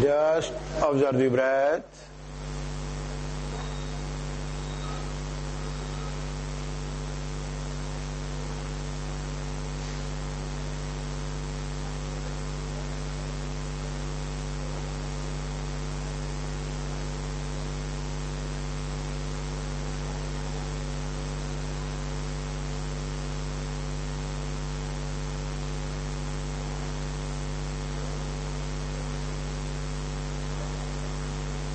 Just observe the breath.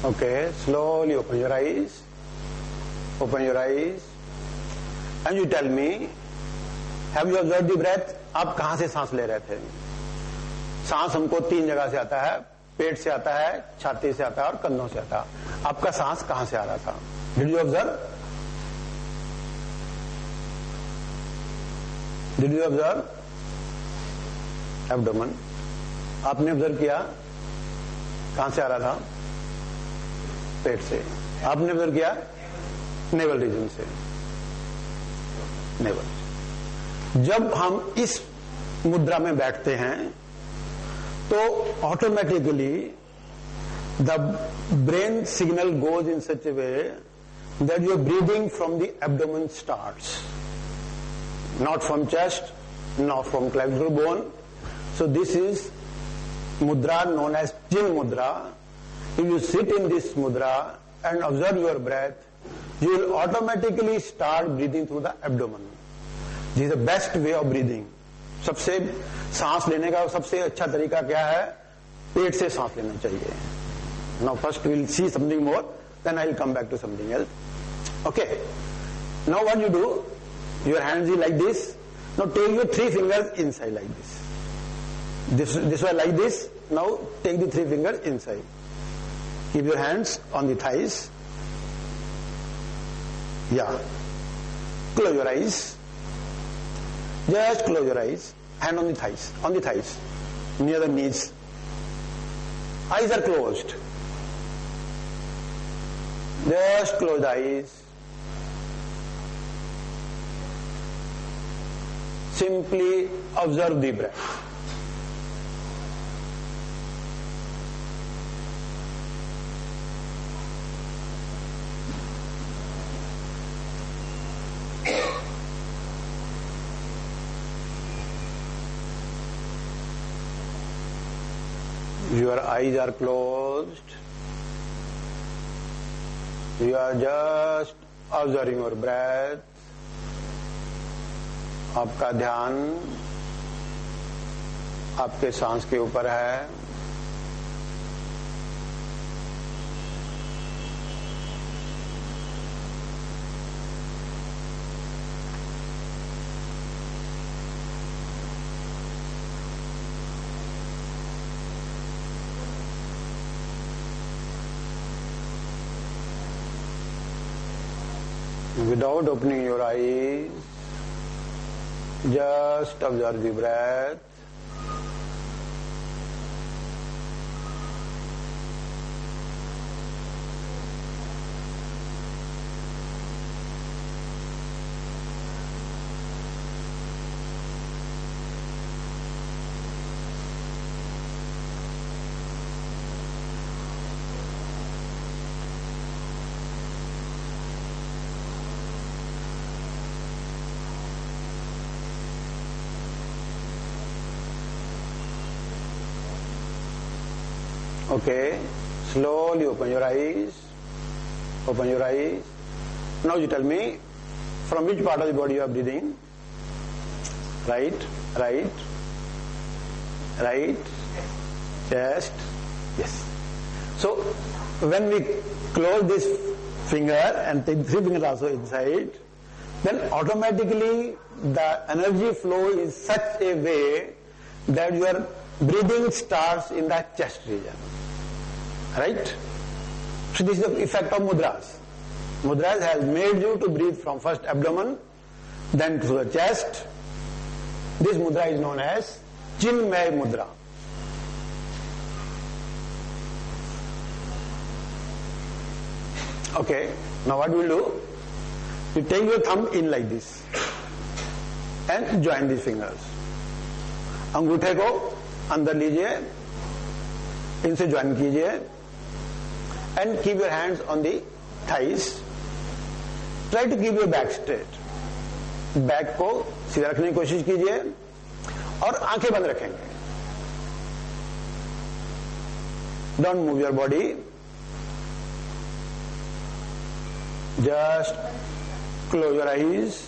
Okay, slowly open your eyes. Open your eyes. And you tell me, have you observed the breath? आप कहां से सांस ले रहे थे? सांस हमको 3 जगह से आता है, पेट से आता है, छाती से आता है और कंधों से आता है. आपका सांस कहां से आ रहा था? Did you observe? Did you observe? Abdomen. आपने ऑब्जर्व किया कहां से आ रहा था? पेट से. आपने ऑब्जर्व किया नेवल रीजन से. नेवल. जब हम इस मुद्रा में बैठते हैं तो automatically the brain signal goes in such A way that your breathing from the abdomen starts, not from chest, not from clavicular bone. So this is mudra known as chin mudra. If you sit in this mudra and observe your breath, you will automatically start breathing through the abdomen. This is the best way of breathing. सबसे सांस लेने का सबसे अच्छा तरीका क्या है? पेट से सांस लेना चाहिए. Now first we will see something more, then I will come back to something else. Okay. Now what you do? Your hands is like this. Now take your 3 fingers inside like this. This way like this. Now take the 3 fingers inside. Keep your hands on the thighs. Yeah. Close your eyes. Just close your eyes. Hand on the thighs. On the thighs. Near the knees. Eyes are closed. Just close the eyes. Simply observe the breath. Your eyes are closed. You are just observing your breath. आपका ध्यान आपके सांस के ऊपर है. Without opening your eyes, just observe the breath. Okay, slowly open your eyes. Open your eyes. Now you tell me, from which part of the body you are breathing? Right, right, right, chest. Yes. So when we close this finger and take 3 fingers also inside, then automatically the energy flow is such a way that your breathing starts in the chest region. Right? So this is the effect of mudras. Mudras has made you to breathe from first abdomen, then to the chest. This mudra is known as Chinmay mudra. Okay, now what we'll do? You take your thumb in like this and join these fingers. अंगूठे को अंदर लीजिए, इनसे join कीजिए and keep your hands on the thighs. Try to keep your back straight. Back को सीधा रखने की कोशिश कीजिए और आंखें बंद रखेंगे। Don't move your body, just close your eyes.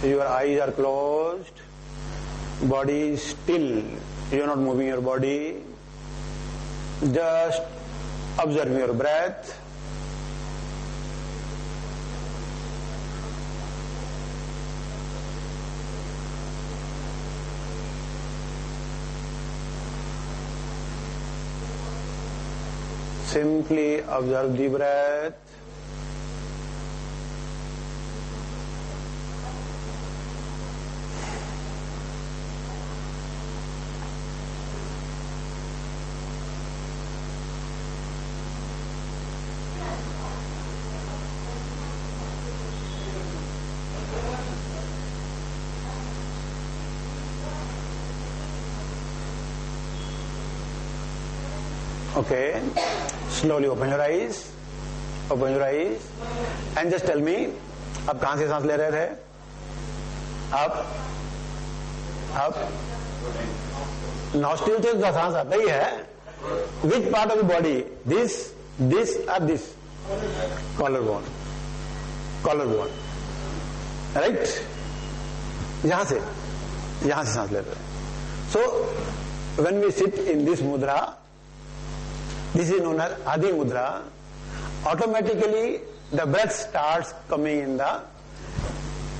Your eyes are closed, body is still, you are not moving your body, just observe your breath. Simply observe the breath. Okay, slowly open your eyes, and just tell me, आप कहां से सांस ले रहे थे? आप nostril से सांस आता ही है। Which part of the body? This or this? Collarbone, right? यहां से सांस ले रहे हैं। So when we sit in this mudra, this is known as Adi Mudra. Automatically, the breath starts coming in the,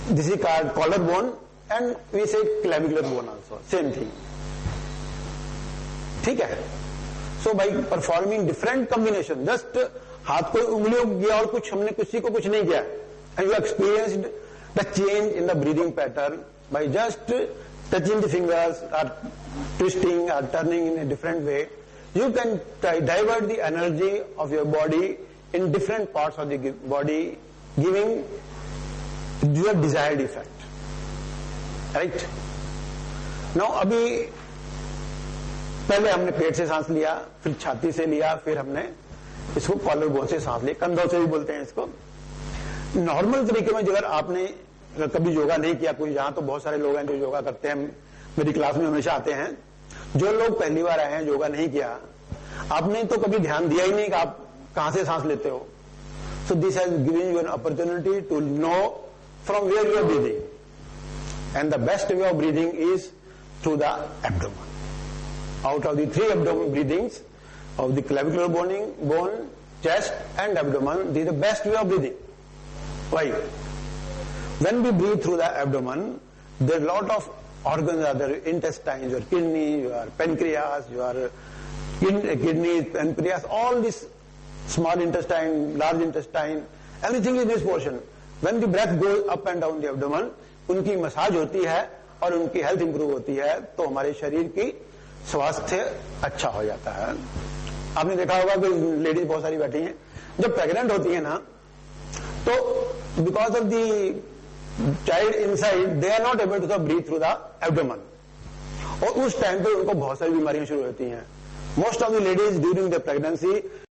this is called collarbone, and we say clavicular bone also, same thing. ठीक है? So by performing different combination, just हाथ को उंगलियों को किया और कुछ हमने किसी को कुछ नहीं किया, and you experienced the change in the breathing pattern by just touching the fingers or twisting or turning in a different way. You can divert the energy of your body in different parts of the body, giving your desired effect. Right? Now, अभी पहले हमने पेट से सांस लिया, फिर छाती से लिया, फिर हमने इसको कॉलर बोन से सांस लिया, कंधों से भी बोलते हैं इसको। नॉर्मल तरीके में अगर आपने कभी योगा नहीं किया, कोई यहाँ तो बहुत सारे लोग हैं जो योगा करते हैं, मेरी क्लास में हमेशा आते हैं। जो लोग पहली बार आए हैं, योगा नहीं किया, आपने तो कभी ध्यान दिया ही नहीं कि आप कहां से सांस लेते हो। So this has given you an opportunity to know from where you are breathing, and the best way of breathing is through the abdomen. Out of the 3 abdomen breathings of the clavicular bone, chest and abdomen, this is the best way of breathing. Why? When we breathe through the abdomen, there are lot of organs are there, intestines, your kidney, your pancreas, your kidneys, pancreas, all this small intestine, large intestine, everything is this portion. When the breath goes up and down the abdomen, उनकी massage होती है और उनकी health improve होती है, तो हमारे शरीर की स्वास्थ्य अच्छा हो जाता है। आपने देखा होगा कि लेडीज बहुत सारी बैठी हैं, जब प्रेग्नेंट होती है ना, तो because of the child inside, they are not able to breathe through the abdomen, और उस टाइम पे उनको बहुत सारी बीमारियां शुरू होती हैं। Most of the ladies during the pregnancy